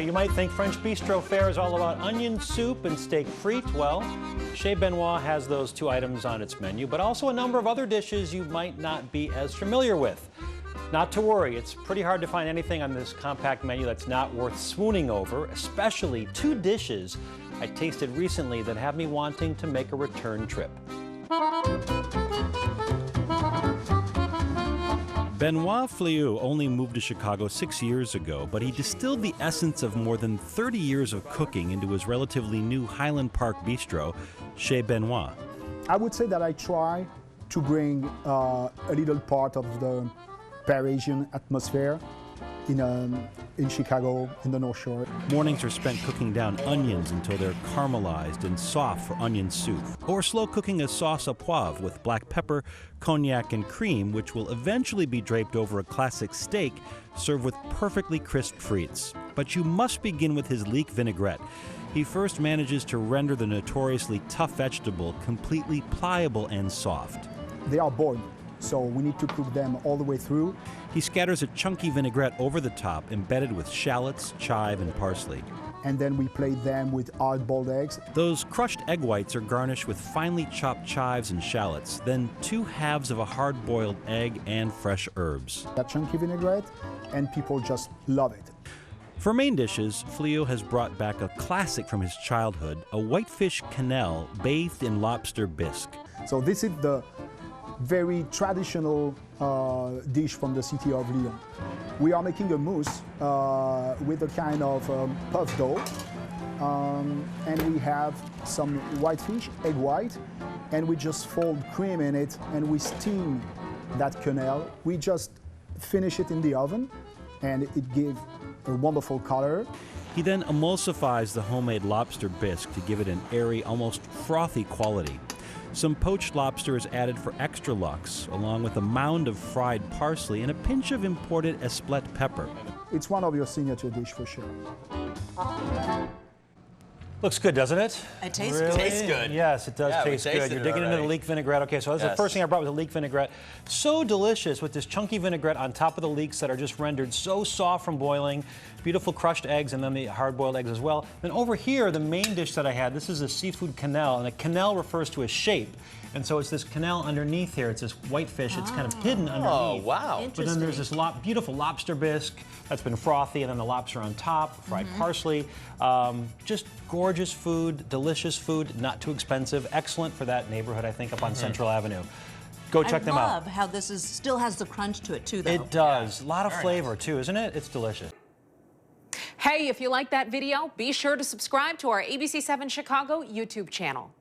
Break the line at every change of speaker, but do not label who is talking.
you might think French bistro fare is all about onion soup and steak frites. Well, Chez Benoit has those two items on its menu, but also a number of other dishes you might not be as familiar with. Not to worry, it's pretty hard to find anything on this compact menu that's not worth swooning over, especially two dishes I tasted recently that have me wanting to make a return trip. Benoit Fleau only moved to Chicago 6 years ago, but he distilled the essence of more than 30 years of cooking into his relatively new Highland Park bistro, Chez Benoit.
I would say that I try to bring a little part of the Parisian atmosphere in Chicago, in the North Shore.
Mornings are spent cooking down onions until they're caramelized and soft for onion soup, or slow cooking a sauce à poivre with black pepper, cognac, and cream, which will eventually be draped over a classic steak served with perfectly crisp frites. But you must begin with his leek vinaigrette. He first manages to render the notoriously tough vegetable completely pliable and soft.
They are boiled, so we need to cook them all the way through.
He scatters a chunky vinaigrette over the top, embedded with shallots, chive, and parsley.
And then we plate them with hard-boiled eggs.
Those crushed egg whites are garnished with finely chopped chives and shallots, then two halves of a hard-boiled egg and fresh herbs.
That chunky vinaigrette, and people just love it.
For main dishes, Fleau has brought back a classic from his childhood, a whitefish quenelle bathed in lobster bisque.
So this is the very traditional dish from the city of Lyon. We are making a mousse with a kind of puff dough, and we have some whitefish, egg white, and we just fold cream in it and we steam that quenelle. We just finish it in the oven and it gives a wonderful color.
He then emulsifies the homemade lobster bisque to give it an airy, almost frothy quality. Some poached lobster is added for extra luxe, along with a mound of fried parsley and a pinch of imported Espelette pepper.
It's one of your signature dishes for sure.
Looks good, doesn't it?
It tastes
really?
good.
Tastes good.
Yes, it does
Yeah,
taste good. You're digging into the leek vinaigrette. Okay, so that's the first thing I brought was the leek vinaigrette. So delicious with this chunky vinaigrette on top of the leeks that are just rendered so soft from boiling. Beautiful crushed eggs and then the hard-boiled eggs as well. Then over here, the main dish that I had, this is a seafood quenelle, and a quenelle refers to a shape. And so it's this quenelle underneath here. It's this white fish. It's kind of hidden underneath.
Oh, wow.
But then there's this beautiful lobster bisque that's been frothy, and then the lobster on top, fried parsley. Just gorgeous food, delicious food, not too expensive. Excellent for that neighborhood, I think, up on Central Avenue. Go check them out.
I love how this still has the crunch to it, too, though.
It does. A lot of
Very
flavor,
nice.
too, isn't it? It's delicious.
Hey, if you like that video, be sure to subscribe to our ABC7 Chicago YouTube channel.